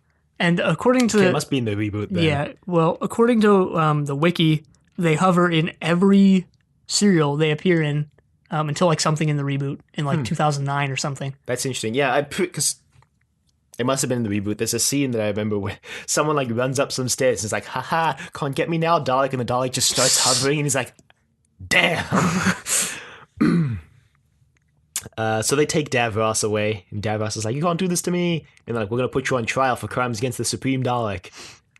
And according to it must be in the reboot then. Yeah, well, according to the wiki, they hover in every serial they appear in until like something in the reboot in like 2009 or something. That's interesting. Yeah, because it must have been in the reboot. There's a scene that I remember where someone like runs up some stairs and is like, haha, can't get me now, Dalek, and the Dalek just starts hovering and he's like, damn. So they take Davros away, and Davros is like, you can't do this to me. And they're like, we're going to put you on trial for crimes against the Supreme Dalek.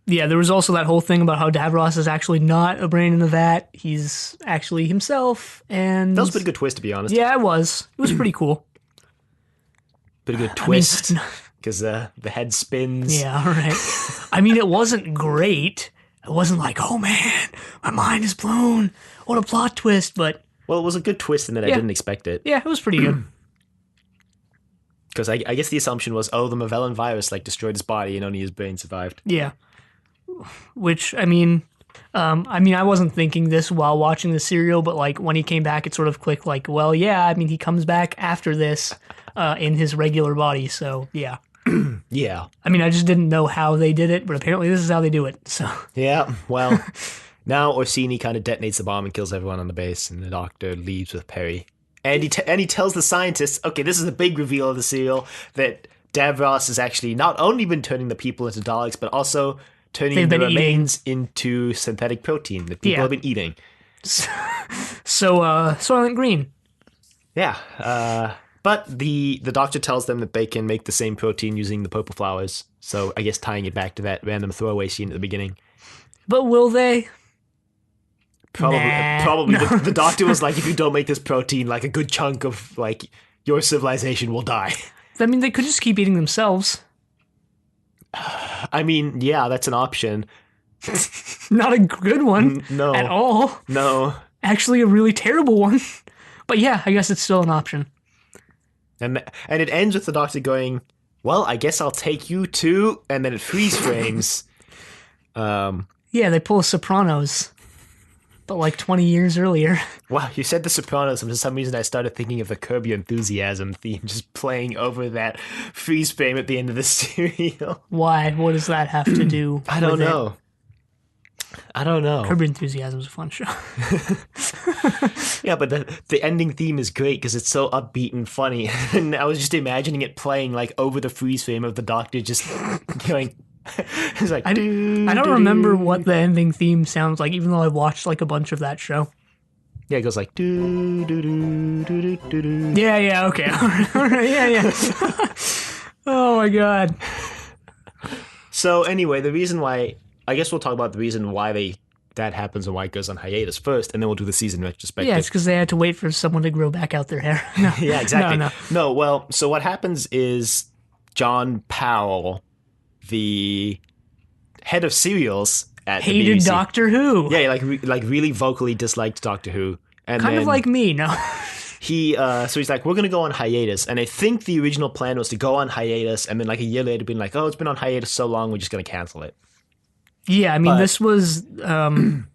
Yeah, there was also that whole thing about how Davros is actually not a brain in the vat. He's actually himself. And that was a pretty good twist, to be honest. Yeah, it was. It was pretty cool. Pretty good twist, because the head spins. Yeah, all right. I mean, it wasn't great. It wasn't like, oh man, my mind is blown. What a plot twist, but... Well, it was a good twist in that I didn't expect it. Yeah, it was pretty good. Because I guess the assumption was, the Mavellan virus like destroyed his body and only his brain survived. Yeah. Which, I mean, I wasn't thinking this while watching the serial, but like when he came back, it sort of clicked like, well, yeah, I mean, he comes back after this in his regular body, so yeah. Yeah. I mean, I just didn't know how they did it, but apparently this is how they do it, so. Yeah, well... Now Orsini kind of detonates the bomb and kills everyone on the base, and the Doctor leaves with Perry. And he tells the scientists, okay, this is a big reveal of the serial, that Davros has actually not only been turning the people into Daleks, but also turning the remains into synthetic protein that people have been eating. So, Soylent Green. Yeah, but the Doctor tells them that they can make the same protein using the purple flowers, so I guess tying it back to that random throwaway scene at the beginning. But will they? Probably. No. The Doctor was like, if you don't make this protein, like a good chunk of like your civilization will die. I mean, they could just keep eating themselves. I mean, yeah, that's an option. Not a good one. No. At all. No. Actually, a really terrible one. But yeah, I guess it's still an option. And it ends with the Doctor going, well, I guess I'll take you too, and then it freeze frames. Yeah, they pull a Sopranos. But like 20 years earlier. Wow, you said The Sopranos, and for some reason I started thinking of the Curb Your Enthusiasm theme just playing over that freeze frame at the end of the serial. Why? What does that have to do I don't know. Curb Your Enthusiasm is a fun show. Yeah, but the ending theme is great because it's so upbeat and funny. And I was just imagining it playing like over the freeze frame of the Doctor just going... It's like, I don't remember what the ending theme sounds like, even though I watched like a bunch of that show. Yeah, it goes like do do do do do do. Yeah, okay. All right, yeah. Oh my god. So anyway, the reason why, I guess we'll talk about the reason why that happens and why it goes on hiatus first, and then we'll do the season retrospective. Yeah, it's because they had to wait for someone to grow back out their hair. No. Yeah, exactly. No. Well, so what happens is John Powell, the head of serials at the hated BBC. Doctor Who. Yeah, like really vocally disliked Doctor Who. And kind of like me, no? So he's like, we're going to go on hiatus. And I think the original plan was to go on hiatus and then like a year later being like, oh, it's been on hiatus so long, we're just going to cancel it. Yeah, I mean, this was gonna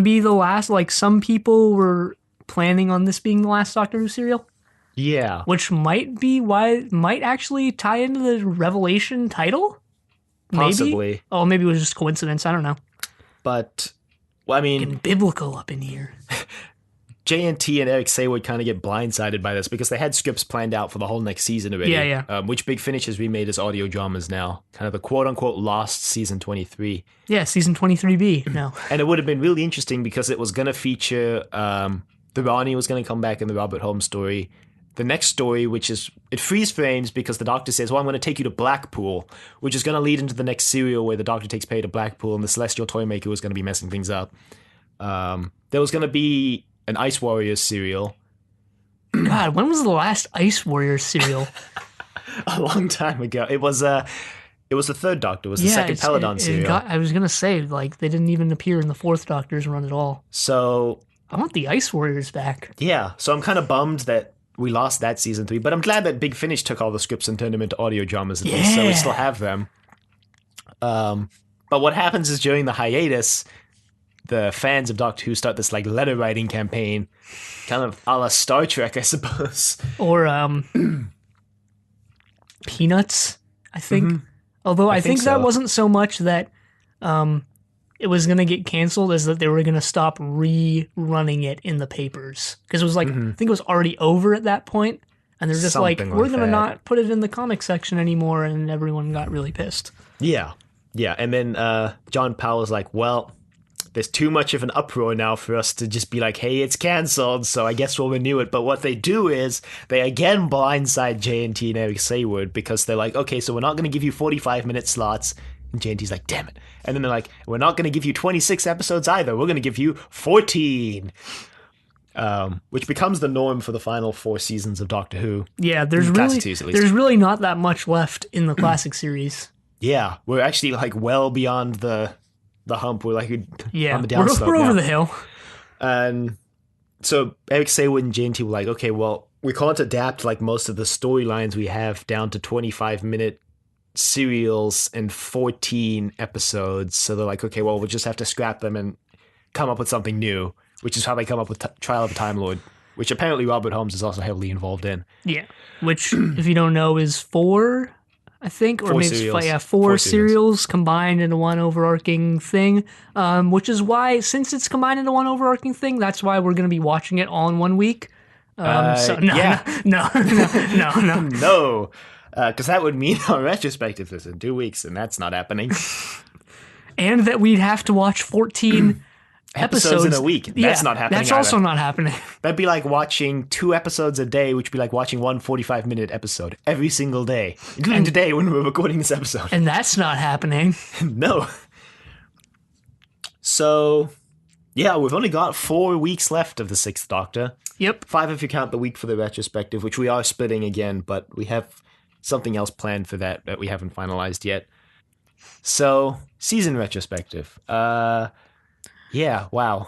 be the last, like some people were planning on this being the last Doctor Who serial. Yeah. Which might actually tie into the Revelation title? Possibly. Oh, maybe it was just coincidence. I don't know. But, well, I mean... Getting biblical up in here. JNT and Eric Saward kind of get blindsided by this because they had scripts planned out for the whole next season already. Yeah. Which Big Finish has remade as audio dramas now. Kind of the quote-unquote lost season 23. Yeah, season 23B now. And it would have been really interesting because it was going to feature the Ronnie was going to come back in the Robert Holmes story. The next story, which is, it freeze frames because the Doctor says, well, I'm going to take you to Blackpool, which is going to lead into the next serial where the Doctor takes Perry to Blackpool and the Celestial Toymaker was going to be messing things up. There was going to be an Ice Warriors serial. God, when was the last Ice Warriors serial? A long time ago. It was the third Doctor. It was the second Peladon serial. I was going to say, like, they didn't even appear in the fourth Doctor's run at all. So I want the Ice Warriors back. Yeah, so I'm kind of bummed that we lost that season 3, but I'm glad that Big Finish took all the scripts and turned them into audio dramas at least, so we still have them. But what happens is during the hiatus, the fans of Doctor Who start this like letter writing campaign, kind of a la Star Trek, I suppose. Or Peanuts, I think. Mm-hmm. Although I think that wasn't so much that it was going to get canceled as that they were going to stop rerunning it in the papers. Because it was like, I think it was already over at that point, and they're just we're going to not put it in the comic section anymore, and everyone got really pissed. Yeah. And then John Powell was like, well, there's too much of an uproar now for us to just be like, hey, it's canceled, so I guess we'll renew it. But what they do is they again blindside JNT and Eric Saward because they're like, okay, so we're not going to give you 45-minute slots. And JNT's like, damn it. And then they're like, we're not going to give you 26 episodes either. We're going to give you 14. Which becomes the norm for the final 4 seasons of Doctor Who. Yeah, there's really not that much left in the classic series. Yeah, we're actually like well beyond the hump. We're like on the downslope we're over the hill. And so Eric Saward and JNT were like, okay, well, we can't adapt like most of the storylines we have down to 25-minute serials and 14 episodes. So they're like, okay, well, we'll just have to scrap them and come up with something new, which is how they come up with Trial of a Time Lord, which apparently Robert Holmes is also heavily involved in. Yeah, which, if you don't know, is 4, I think, or maybe four serials combined into one overarching thing, which is why, since it's combined into one overarching thing, that's why we're going to be watching it all in 1 week. No. Because that would mean our retrospective is in 2 weeks, and that's not happening. And that we'd have to watch 14 episodes in a week. That's not happening. That's also not happening. That'd be like watching 2 episodes a day, which would be like watching one 45-minute episode every single day, including today when we're recording this episode. And that's not happening. No. So, yeah, we've only got 4 weeks left of the 6th Doctor. Yep. 5 if you count the week for the retrospective, which we are splitting again, but we have something else planned for that we haven't finalized yet. So, season retrospective. Yeah, wow.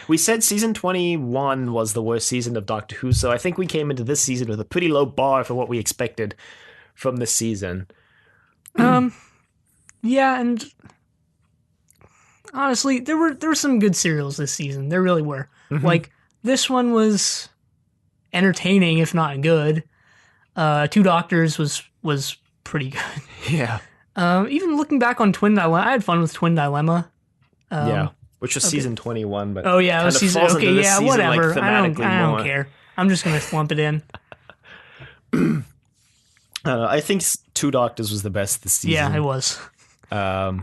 We said season 21 was the worst season of Doctor Who, so I think we came into this season with a pretty low bar for what we expected from this season. Yeah, and honestly, there were some good serials this season. There really were. Mm-hmm. Like, this one was entertaining, if not good. 2 Doctors was pretty good. Yeah. Even looking back on Twin Dilemma, I had fun with Twin Dilemma. Yeah, which was season 21, but oh yeah, it was season. Okay, yeah, season, whatever. Like, I don't care. I'm just gonna slump it in. I think 2 Doctors was the best this season. Yeah, it was. But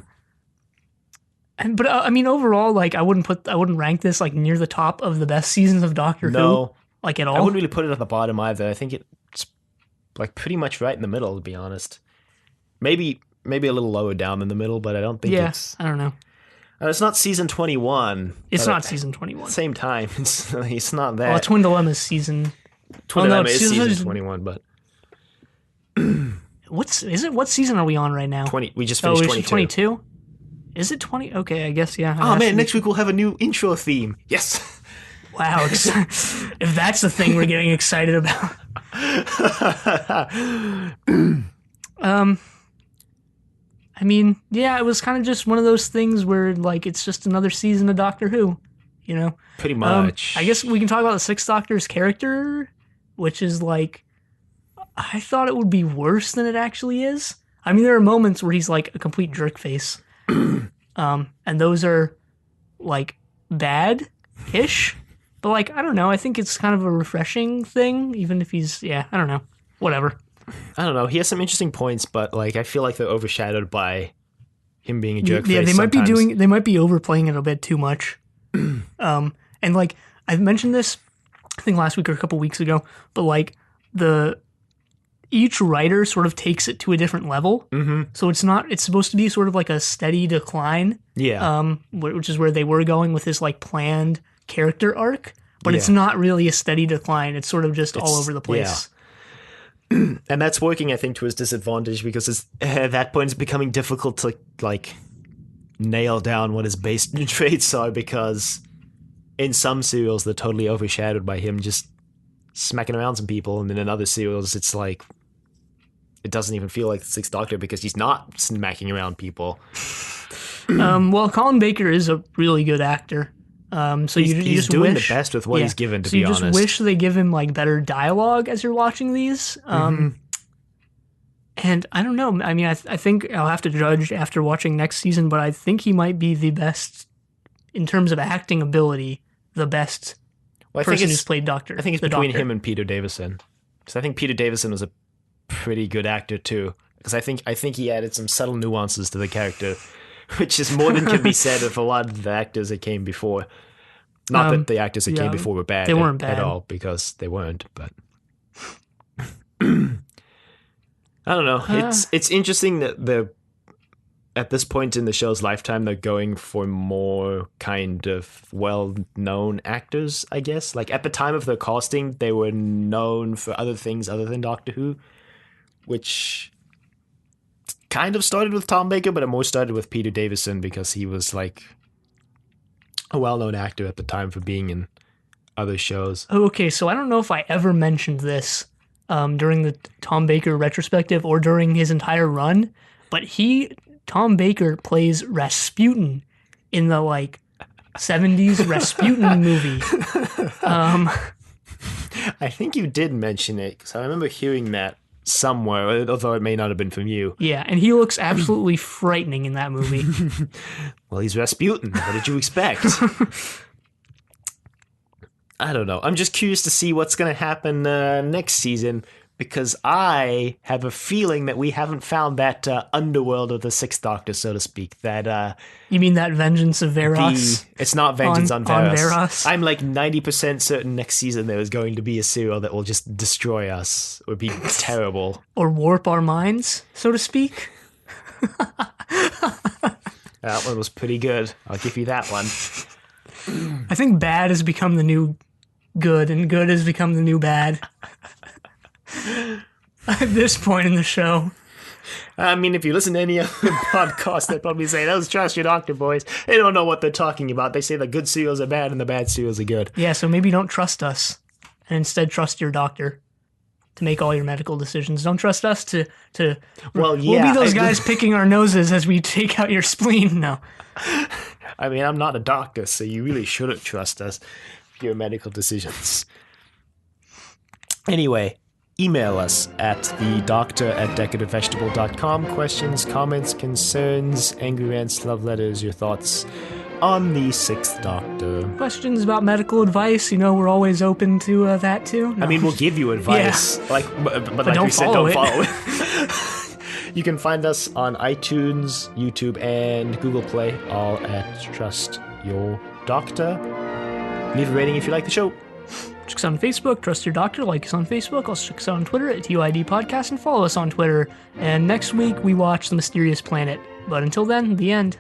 I mean, overall, like I wouldn't rank this like near the top of the best seasons of Doctor Who, like at all. I wouldn't really put it at the bottom either. I think it's like pretty much right in the middle, to be honest. Maybe a little lower down than the middle, but I don't think it's. I don't know. It's not season 21. It's not season 21. Same time, it's not that. Well, Twin Dilemma's season. Twin Dilemma is season 21, but what season are we on right now? 20. We just finished 22. 22. Is it 20? Okay, I guess yeah. Oh man, next week we'll have a new intro theme. Yes. Wow, if that's the thing we're getting excited about. I mean, yeah, it was kind of just one of those things where, like, it's just another season of Doctor Who, you know? Pretty much. I guess we can talk about the 6th Doctor's character, which is, like, I thought it would be worse than it actually is. I mean, there are moments where he's, like, a complete jerk face. And those are, like, bad-ish. But, like, I don't know. I think it's kind of a refreshing thing, even if he's, I don't know. Whatever. I don't know. He has some interesting points, but, like, I feel like they're overshadowed by him being a jerk Yeah, face they might be overplaying it a bit too much. And, like, I mentioned this, I think last week or a couple weeks ago, but, like, each writer sort of takes it to a different level. Mm-hmm. So it's supposed to be sort of like a steady decline. Yeah. Which is where they were going with this, like, planned character arc. But it's not really a steady decline. It's sort of just all over the place. Yeah. And that's working, I think, to his disadvantage because at that point it's becoming difficult to, like, nail down what his base traits are because in some serials they're totally overshadowed by him just smacking around some people, and then in other serials it's like it doesn't even feel like the Sixth Doctor because he's not smacking around people. Well, Colin Baker is a really good actor. So he's you just doing wish, the best with what he's given, to so be you honest. just wish they give him, like, better dialogue as you're watching these. And I don't know. I mean, I think I'll have to judge after watching next season, but I think he might be the best in terms of acting ability, the best person who's played Doctor. I think it's between him and Peter Davison. Because I think Peter Davison was a pretty good actor too. Because I think he added some subtle nuances to the character, which is more than can be said of a lot of the actors that came before. Not that the actors that came before were bad. They weren't bad at all, because they weren't. But I don't know. It's interesting that at this point in the show's lifetime, they're going for more kind of well-known actors, I guess. Like, at the time of their casting, they were known for other things other than Doctor Who, which kind of started with Tom Baker, but it more started with Peter Davison because he was, like, a well-known actor at the time for being in other shows. Okay, so I don't know if I ever mentioned this during the Tom Baker retrospective or during his entire run, but Tom Baker plays Rasputin in the, like, 70s Rasputin movie. I think you did mention it, because I remember hearing that somewhere, although it may not have been from you. Yeah, and he looks absolutely frightening in that movie. Well, he's Rasputin. What did you expect? I don't know. I'm just curious to see what's going to happen next season, because I have a feeling that we haven't found that underworld of the Sixth Doctor, so to speak. That you mean that Vengeance of Varos? It's not Vengeance on Varos. Varos. I'm like 90% certain next season there is going to be a serial that will just destroy us or be terrible. Or warp our minds, so to speak. That one was pretty good. I'll give you that one. I think bad has become the new good, and good has become the new bad. At this point in the show. I mean, if you listen to any other podcast, they'd probably say, those Trust Your Doctor boys, they don't know what they're talking about. They say the good serials are bad and the bad serials are good. Yeah, so maybe don't trust us, and instead trust your doctor to make all your medical decisions. Don't trust us to well, yeah, we'll be those guys picking our noses as we take out your spleen. No. I mean, I'm not a doctor, so you really shouldn't trust us for your medical decisions. Anyway, email us at thedoctor@decorativvegetable.com. Questions, comments, concerns, angry rants, love letters, your thoughts on the Sixth Doctor. Questions about medical advice, we're always open to that too. No. I mean, we'll give you advice, but like we said, don't follow it. You can find us on iTunes, YouTube, and Google Play, all at Trust Your Doctor. Leave a rating if you like the show. Check us out on Facebook, Trust Your Doctor, like us on Facebook. Also check us out on Twitter at UID Podcast and follow us on Twitter. And next week we watch The Mysterious Planet. But until then, the end.